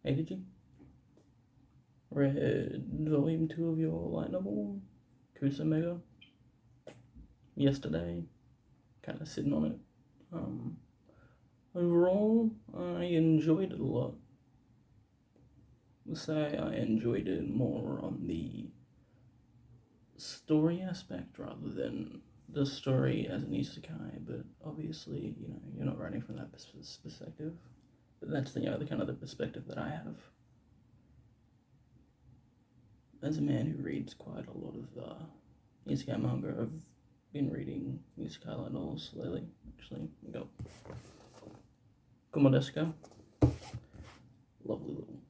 Hey, Digi, read volume 2 of your light novel, KusoMega, yesterday. Kind of sitting on it. Overall, I enjoyed it a lot. I'll say I enjoyed it more on the story aspect rather than the story as an isekai, but obviously, you're not writing from that perspective. But that's the kind of the perspective that I have. As a man who reads quite a lot of isekai manga, I've been reading isekai light novels lately, actually. Go. Kumo lovely little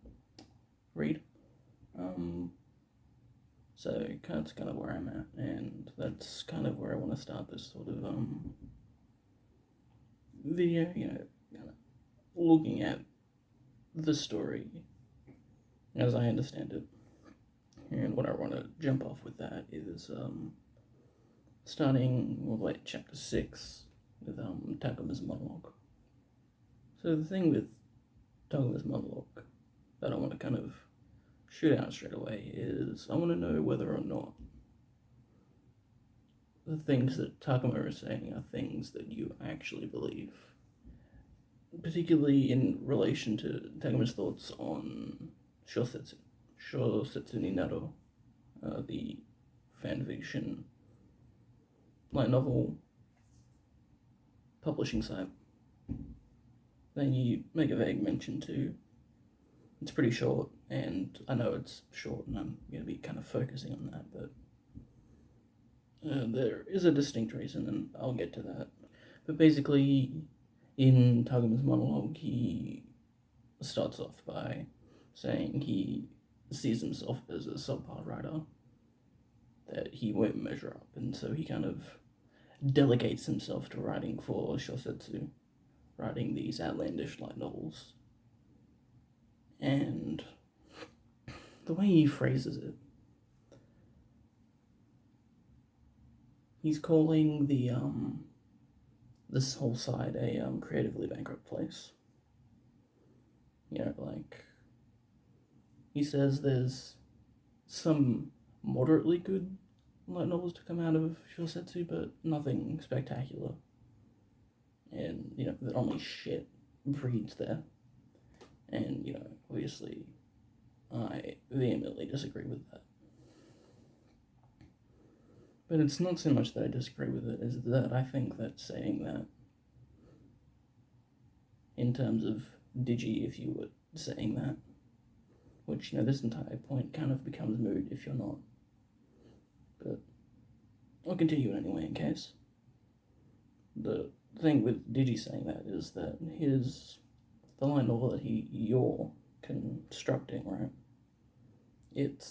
read. So that's kind of where I'm at, and that's kind of where I want to start this sort of video, kind of looking at the story as I understand it. And what I want to jump off with that is starting with chapter 6 with Takuma's monologue. So the thing with Takuma's monologue that I want to kind of shoot out straight away is I want to know whether or not the things that Takuma is saying are things that you actually believe, particularly in relation to Takuma's thoughts on Shosetsu ni Naro, the fan fiction light novel publishing site. Then you make a vague mention to, it's pretty short, and I know it's short and I'm going to be kind of focusing on that, but there is a distinct reason and I'll get to that. But basically, in Takuma's monologue, he starts off by saying he sees himself as a subpar writer, that he won't measure up, and so he kind of delegates himself to writing for Shosetsu, writing these outlandish light novels. And the way he phrases it, he's calling this whole side a creatively bankrupt place. He says there's some moderately good light novels to come out of Shosetsu, but nothing spectacular. And, that only shit breeds there. And, obviously, I vehemently disagree with that. But it's not so much that I disagree with it, as that I think that saying that, in terms of Digi, if you were saying that, which, this entire point kind of becomes moot if you're not. But I'll continue it anyway in case. The thing with Digi saying that is that the light novel that you're constructing, right? It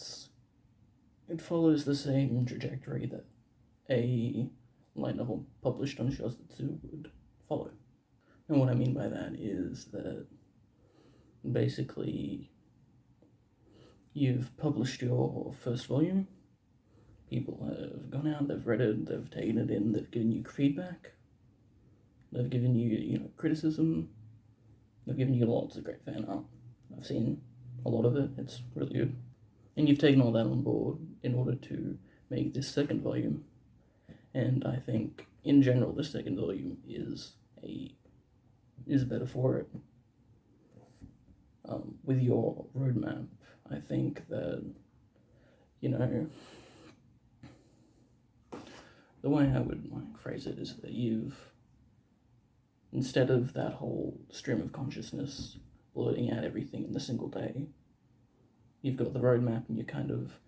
follows the same trajectory that a light novel published on Shosetsu would follow. And what I mean by that is that basically you've published your first volume, people have gone out, they've read it, they've taken it in, they've given you feedback, they've given you, criticism, they've given you lots of great fan art. I've seen a lot of it, it's really good. And you've taken all that on board in order to make this second volume. And I think, in general, the second volume is better for it. With your roadmap, I think that, the way I would phrase it is that you've, instead of that whole stream of consciousness blurting out everything in a single day, you've got the roadmap and you're kind of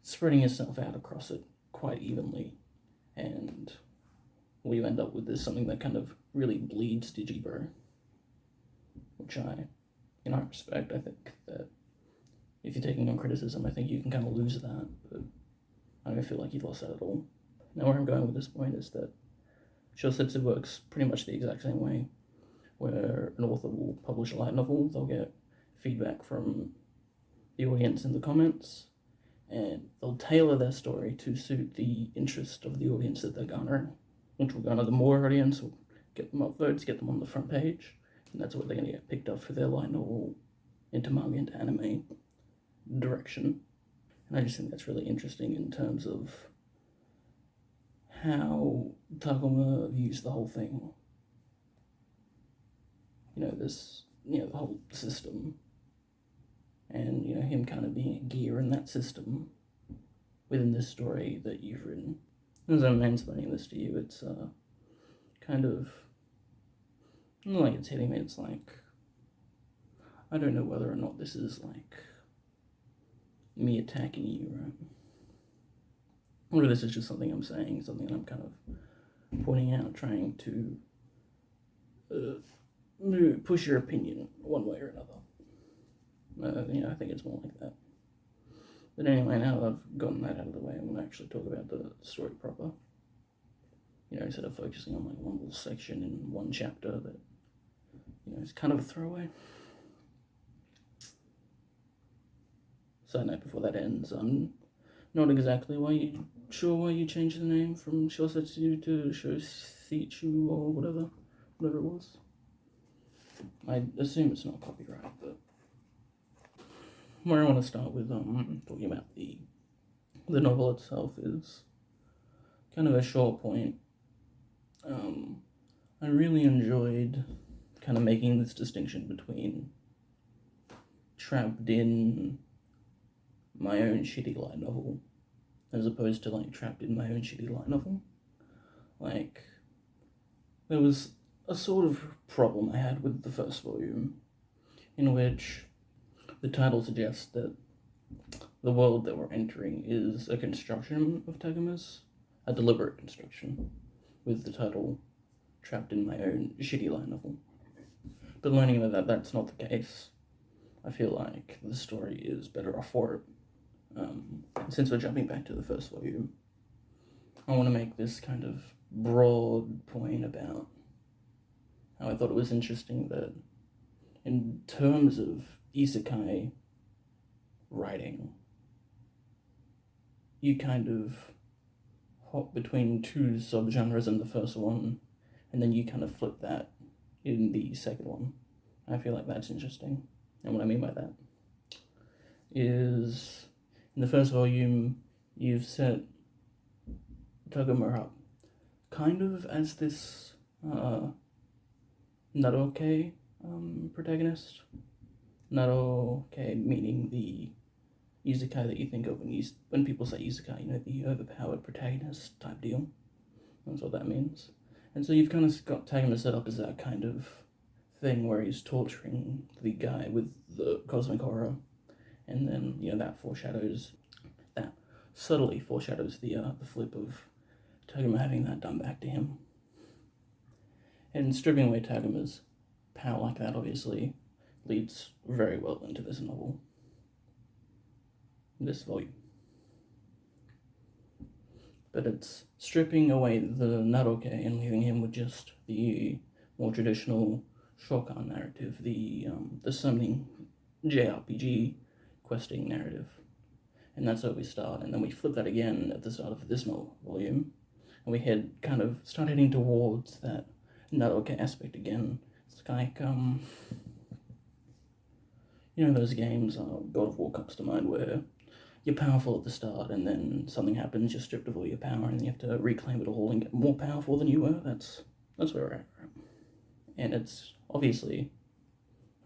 spreading yourself out across it quite evenly. And what you end up with is something that kind of really bleeds Digibro, which I respect. I think that if you're taking on criticism, I think you can kind of lose that, but I don't feel like you've lost that at all. Now where I'm going with this point is that Shosetsu works pretty much the exact same way, where an author will publish a light novel, they'll get feedback from the audience in the comments, and they'll tailor their story to suit the interest of the audience that they're garnering, which will garner the more audience, will get them up votes, get them on the front page, and that's what they're going to get picked up for their light novel into manga, into anime direction. And I just think that's really interesting in terms of how Takuma views the whole thing. The whole system. And, him kind of being a gear in that system within this story that you've written. As I'm mansplaining this to you, it's kind of, not like it's hitting me, it's like, I don't know whether or not this is like me attacking you, right? Or this is just something I'm saying, something that I'm kind of pointing out, trying to push your opinion one way or another. I think it's more like that. But anyway, now that I've gotten that out of the way, I'm going to actually talk about the story proper. Instead of focusing on like one little section in one chapter that, is kind of a throwaway. Side note before that ends, I'm not exactly sure why you changed the name from Shosetsu to Shosichu or whatever it was. I assume it's not copyright, but where I want to start with talking about the novel itself is kind of a short point. I really enjoyed kind of making this distinction between trapped in my own shitty light novel as opposed to like trapped in my own shitty light novel. Like, there was a sort of problem I had with the first volume in which the title suggests that the world that we're entering is a construction of Taguma's, a deliberate construction, with the title Trapped in My Own Shitty Light Novel. But learning that that's not the case, I feel like the story is better off for it. Since we're jumping back to the first volume, I want to make this kind of broad point about how I thought it was interesting that in terms of isekai writing, you kind of hop between two subgenres in the first one, and then you kind of flip that in the second one. I feel like that's interesting. And what I mean by that is, in the first volume, you've set Takuma up kind of as this Naroke protagonist. Naroke meaning the isekai that you think of when people say isekai, the overpowered protagonist type deal. That's what that means. And so you've kind of got Takuma set up as that kind of thing where he's torturing the guy with the cosmic horror, and then that subtly foreshadows the flip of Takuma having that done back to him. And stripping away Taguma's power like that obviously leads very well into this novel, this volume. But it's stripping away the Naroke and leaving him with just the more traditional Shokan narrative, the summoning JRPG questing narrative. And that's where we start, and then we flip that again at the start of this novel volume, and we start heading towards that Naroke aspect again. It's like, those games, God of War comes to mind, where you're powerful at the start, and then something happens, you're stripped of all your power, and you have to reclaim it all and get more powerful than you were. That's where we're at, right? And it's obviously,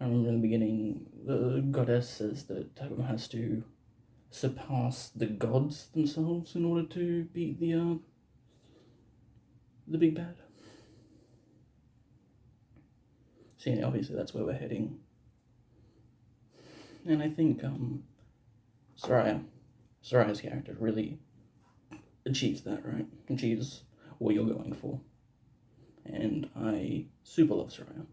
I remember in the beginning, the goddess says that Takuma has to surpass the gods themselves in order to beat the big bad. So yeah, obviously that's where we're heading. And I think Soraya's character really achieves that, right? Achieves what you're going for. And I super love Soraya.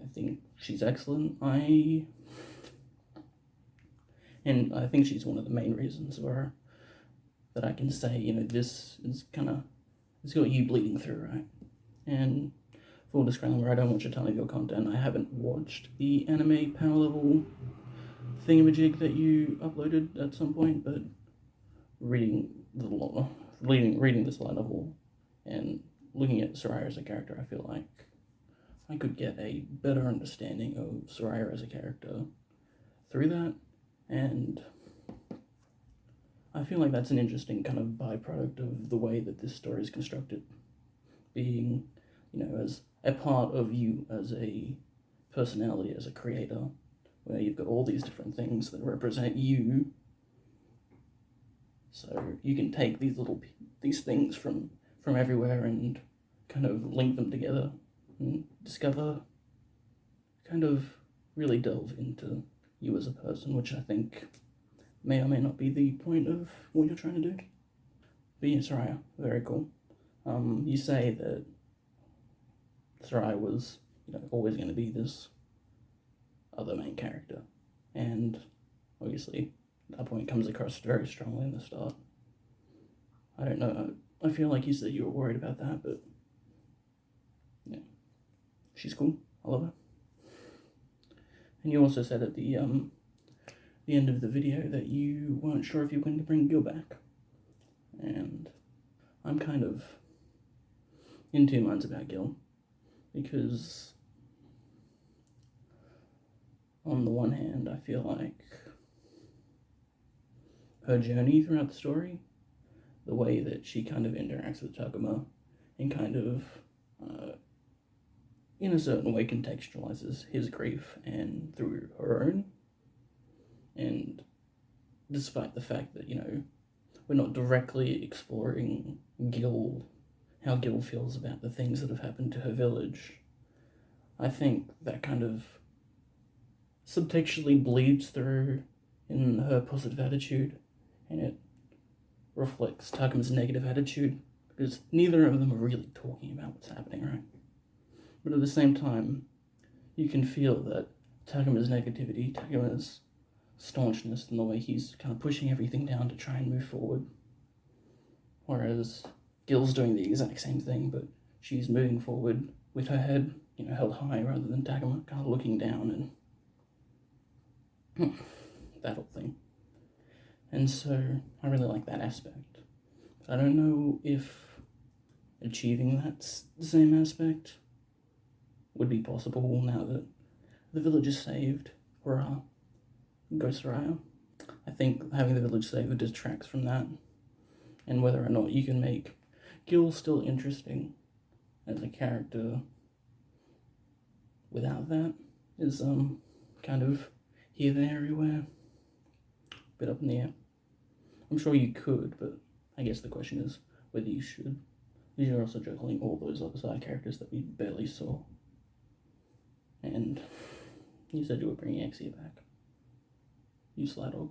I think she's excellent. And I think she's one of the main reasons that I can say, this is it's got you bleeding through, right? And full disclaimer, I don't watch a ton of your content. I haven't watched the anime power level thingamajig that you uploaded at some point, but reading this light novel and looking at Soraya as a character, I feel like I could get a better understanding of Soraya as a character through that, and I feel like that's an interesting kind of byproduct of the way that this story is constructed, being, as a part of you as a personality, as a creator, where you've got all these different things that represent you. So you can take these things from everywhere and kind of link them together and discover, kind of really delve into you as a person, which I think may or may not be the point of what you're trying to do. But yeah, Soraya, very cool. You say that Soraya was, always going to be this other main character, and obviously that point comes across very strongly in the start. I don't know, I feel like you said you were worried about that, but yeah, she's cool, I love her. And you also said at the end of the video that you weren't sure if you were going to bring Gil back, and I'm kind of in two minds about Gil, because on the one hand I feel like her journey throughout the story, the way that she kind of interacts with Takuma and kind of, in a certain way, contextualizes his grief and through her own. And despite the fact that, we're not directly exploring how Gil feels about the things that have happened to her village, I think that kind of subtextually bleeds through in her positive attitude, and it reflects Takuma's negative attitude, because neither of them are really talking about what's happening, right? But at the same time, you can feel that Takuma's negativity, Takuma's staunchness, and the way he's kind of pushing everything down to try and move forward, whereas Gil's doing the exact same thing, but she's moving forward with her head, held high, rather than Takuma kind of looking down and that whole thing. And so I really like that aspect. I don't know if achieving that same aspect would be possible now that the village is saved, or Ghost Soraya. I think having the village saved detracts from that, and whether or not you can make Gil still interesting as a character without that is kind of here, there, everywhere, bit up in the air. I'm sure you could, but I guess the question is whether you should, because you're also juggling all those other side characters that we barely saw. And you said you were bringing Exia back. You sly dog.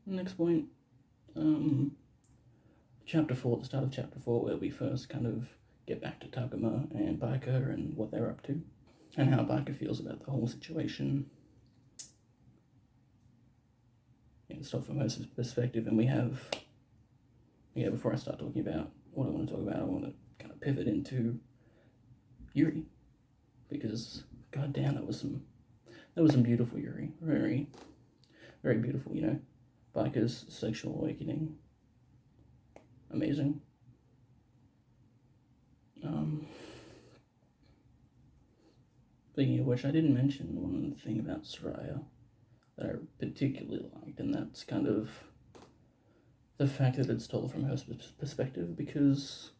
Next point, chapter 4, the start of chapter 4, where we first kind of get back to Takuma and Baika and what they're up to, and how Baika feels about the whole situation. Stuff from her perspective, and we have, before I start talking about what I want to talk about, I want to kind of pivot into Yuri, because goddamn, that was some beautiful Yuri, very, very beautiful. Baika's sexual awakening, amazing. Speaking of which, I didn't mention one thing about Soraya that I particularly liked, and that's kind of the fact that it's told from her perspective, because,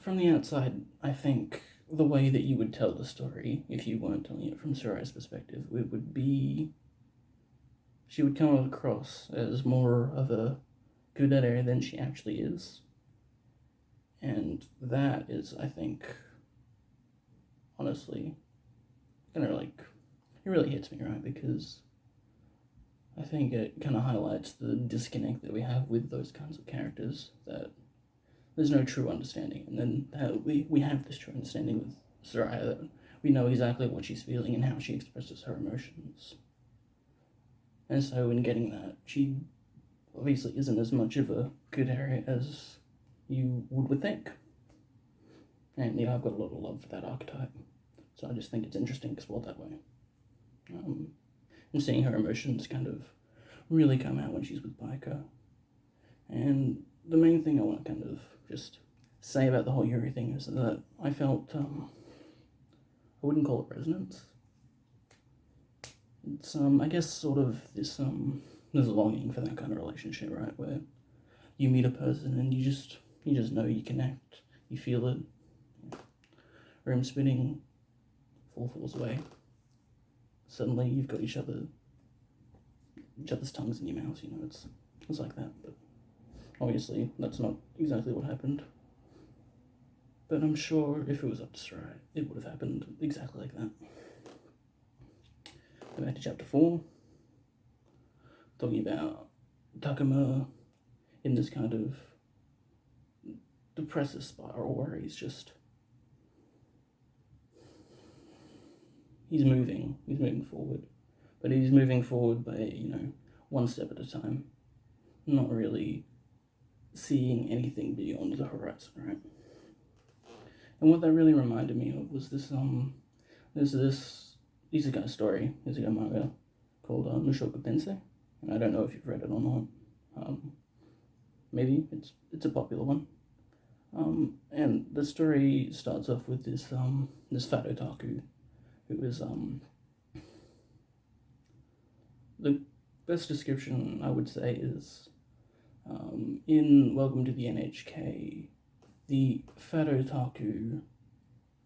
from the outside, I think the way that you would tell the story, if you weren't telling it from Soraya's perspective, it would be, she would come across as more of a kudere than she actually is, and that is, I think, honestly, kind of like, it really hits me, right, because I think it kind of highlights the disconnect that we have with those kinds of characters, that there's no true understanding, and then we have this true understanding with Soraya, that we know exactly what she's feeling and how she expresses her emotions. And so in getting that, she obviously isn't as much of a kudere as you would think. And yeah, I've got a lot of love for that archetype, so I just think it's interesting explored that way. And seeing her emotions kind of really come out when she's with Baika. And the main thing I want to kind of just say about the whole Yuri thing is that I felt, I wouldn't call it resonance. It's, I guess, sort of this longing for that kind of relationship, right, where you meet a person and you just know you connect, you feel it. Room spinning, 4 floors away. Suddenly you've got each other's tongues in your mouth, you know, it's like that, but obviously that's not exactly what happened. But I'm sure if it was up to Sarai, it would have happened exactly like that. Go back to chapter 4, talking about Takuma in this kind of depressive spiral where he's moving forward, but he's moving forward by, you know, one step at a time, not really seeing anything beyond the horizon, right? And what that really reminded me of was this, there's this isekai story, isekai manga, called Mushoku Tensei, and I don't know if you've read it or not. Maybe, it's a popular one. And the story starts off with this fat otaku, who is, the best description I would say is, in Welcome to the NHK, the fat otaku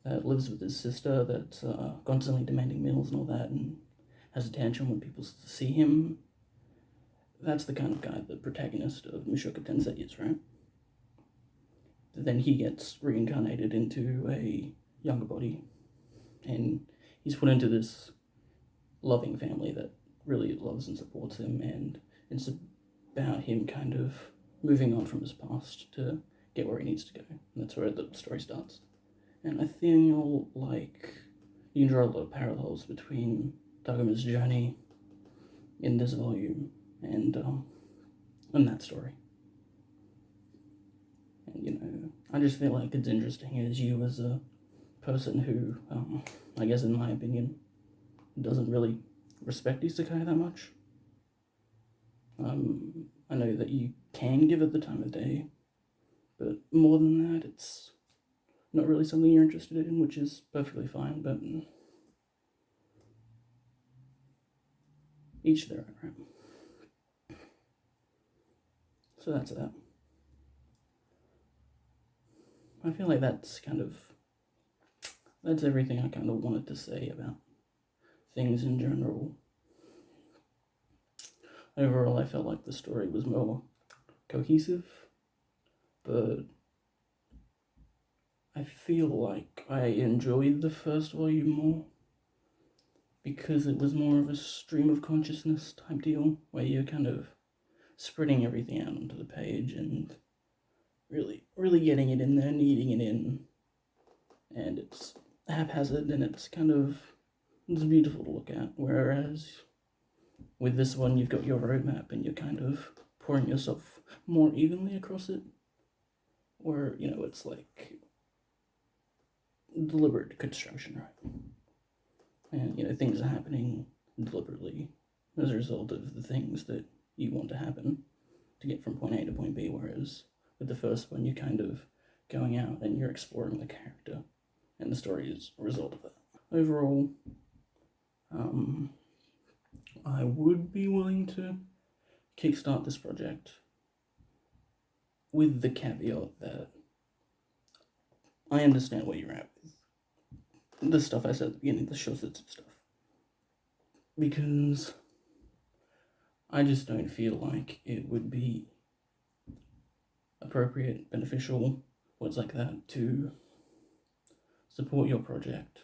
that lives with his sister that's constantly demanding meals and all that and has a tantrum when people see him, that's the kind of guy the protagonist of Mushoku Tensei is, right? Then he gets reincarnated into a younger body and he's put into this loving family that really loves and supports him, and it's about him kind of moving on from his past to get where he needs to go. And that's where the story starts. And I feel like you can draw a lot of parallels between Takuma's journey in this volume and that story. And, you know, I just feel like it's interesting as you as a person who, I guess in my opinion, doesn't really respect isekai that much. I know that you can give it the time of day, but more than that, it's not really something you're interested in, which is perfectly fine, but each their own, right? So that's that. I feel like that's everything I kind of wanted to say about things in general. Overall, I felt like the story was more cohesive, but I feel like I enjoyed the first volume more because it was more of a stream of consciousness type deal where you're kind of spreading everything out onto the page and really getting it in there, kneading it in, and it's haphazard and it's beautiful to look at, whereas with this one you've got your roadmap and you're kind of pouring yourself more evenly across it, where, you know, it's like deliberate construction, right? And, you know, things are happening deliberately as a result of the things that you want to happen to get from point A to point B, whereas with the first one you're kind of going out and you're exploring the character, and the story is a result of that. Overall, I would be willing to kickstart this project with the caveat that I understand where you're at with the stuff I said at the beginning, the shortcuts and stuff, because I just don't feel like it would be appropriate, beneficial, words like that, to support your project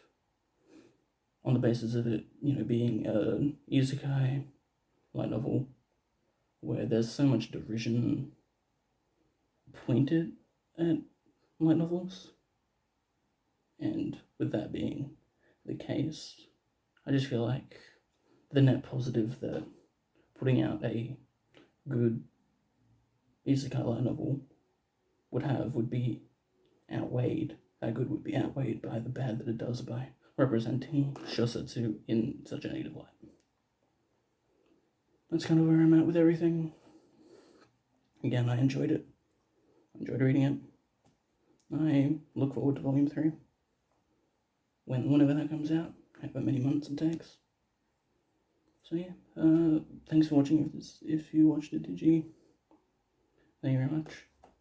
on the basis of it, you know, being an isekai light novel where there's so much derision pointed at light novels. And with that being the case, I just feel like the net positive that putting out a good isekai light novel would be outweighed. That good would be outweighed by the bad that it does by representing shosetsu in such a negative light. That's kind of where I'm at with everything. Again, I enjoyed it. I enjoyed reading it. I look forward to Volume 3. Whenever that comes out, however many months it takes. So yeah, thanks for watching if you watched it, Digi. Thank you very much.